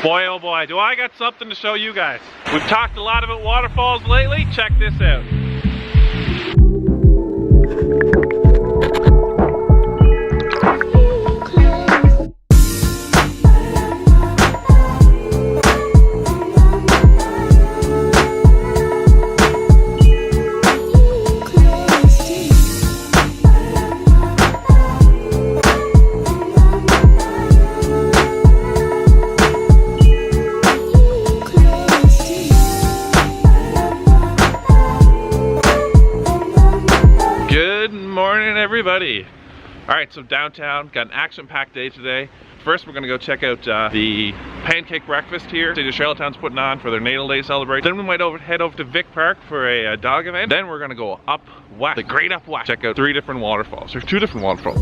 Boy, oh boy, do I got something to show you guys. We've talked a lot about waterfalls lately. Check this out. Everybody. Alright, so downtown, got an action-packed day today. First, we're gonna go check out the pancake breakfast here City of Charlottetown's putting on for their Natal Day celebration. Then we might head over to Vic Park for a dog event. Then we're gonna go up west, the great up west, check out 3 different waterfalls. There's 2 different waterfalls.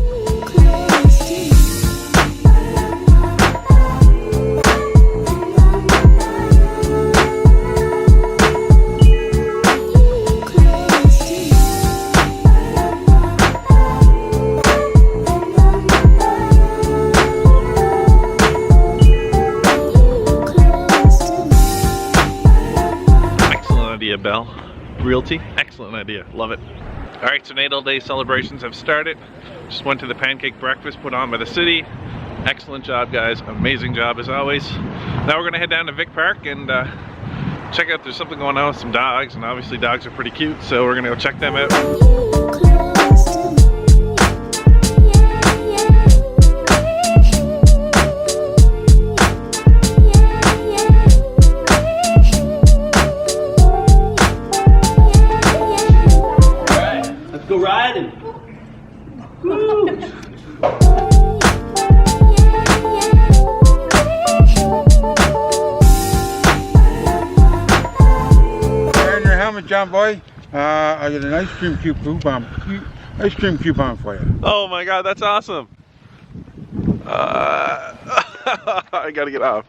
Bell Realty, excellent idea, love it. All right, so Natal Day celebrations have started. Just went to the pancake breakfast put on by the city. Excellent job, guys, amazing job as always. Now we're gonna head down to Vic Park and check out, there's something going on with some dogs, and obviously dogs are pretty cute, so we're gonna go check them out. Go riding. Woo. Wearing your helmet, John boy. I got an ice cream coupon for you. Oh my God, that's awesome. I gotta get off.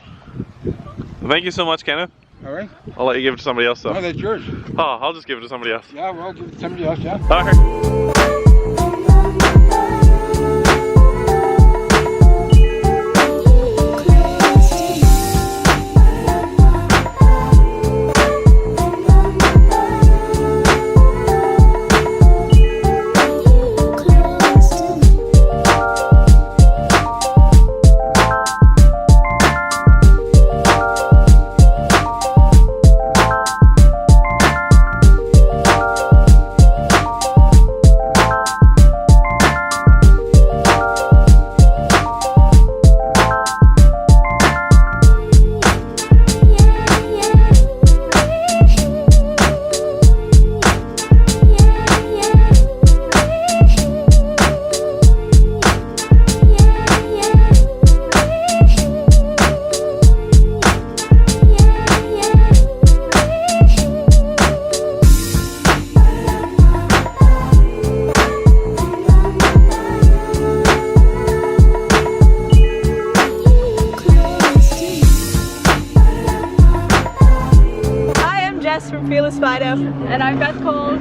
Thank you so much, Kenneth. All right. I'll let you give it to somebody else though. Oh, that's yours. Oh, I'll just give it to somebody else. Yeah, well, give it to somebody else, yeah. All right. And I'm Beth Coles.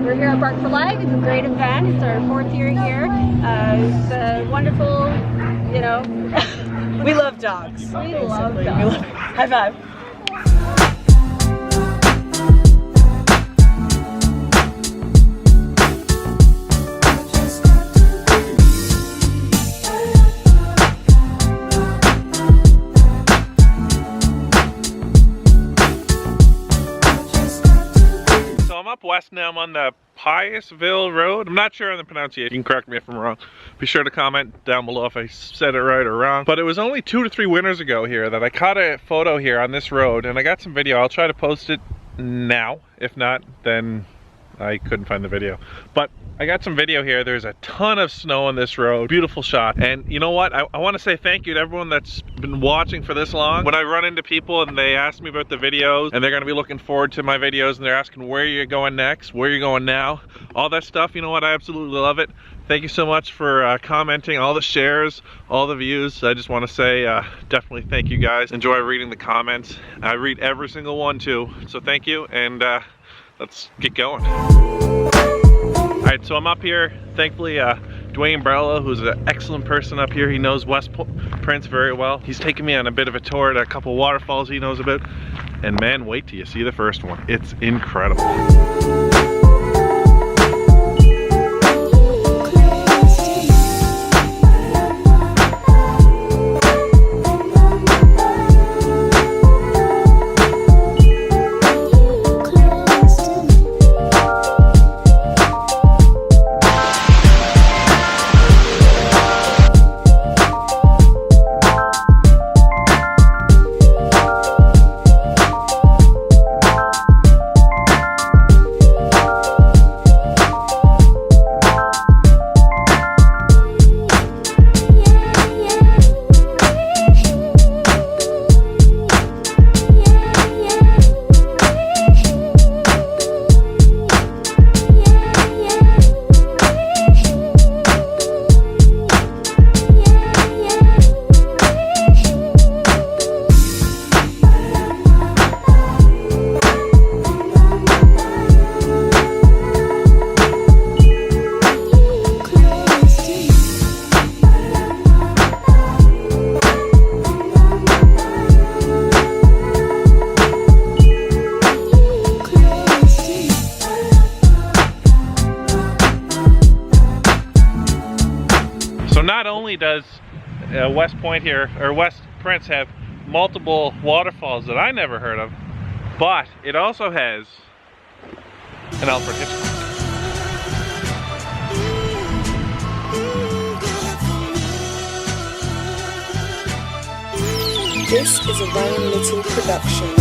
We're here at Bark for Life. It's a great event. It's our 4th year here. It's wonderful, you know. We love dogs. We love dogs. High five. Up west now, I'm on the Piusville Road. I'm not sure on the pronunciation. You can correct me if I'm wrong. Be sure to comment down below if I said it right or wrong. But it was only 2 to 3 winters ago here that I caught a photo here on this road, and I got some video. I'll try to post it now. If not, then I couldn't find the video. But I got some video here. There's a ton of snow on this road. Beautiful shot. And you know what? I want to say thank you to everyone that's been watching for this long. When I run into people and they ask me about the videos, and they're going to be looking forward to my videos, and they're asking where you're going next, where you're going now, all that stuff, you know what? I absolutely love it. Thank you so much for commenting, all the shares, all the views. I just want to say definitely thank you guys. Enjoy reading the comments. I read every single one too. So thank you, and let's get going. Alright, so I'm up here. Thankfully, Dwayne Barlow, who's an excellent person up here. He knows West Prince very well. He's taking me on a bit of a tour to a couple waterfalls he knows about. And man, wait till you see the first one. It's incredible. So not only does West Point here, or West Prince, have multiple waterfalls that I never heard of, but it also has an Alfred Hitchcock. This is a Ryan Little production.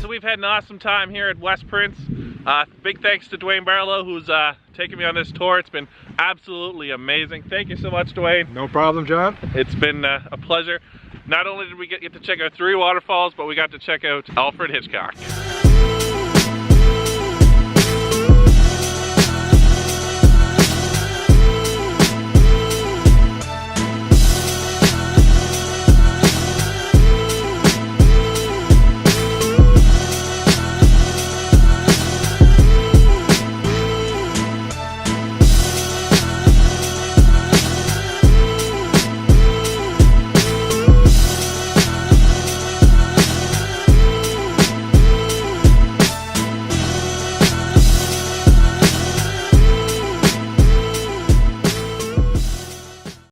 We've had an awesome time here at West Prince. Big thanks to Dwayne Barlow, who's taking me on this tour. It's been absolutely amazing. Thank you so much, Dwayne. No problem, John. It's been a pleasure. Not only did we get to check out 3 waterfalls, but we got to check out Alfred Hitchcock.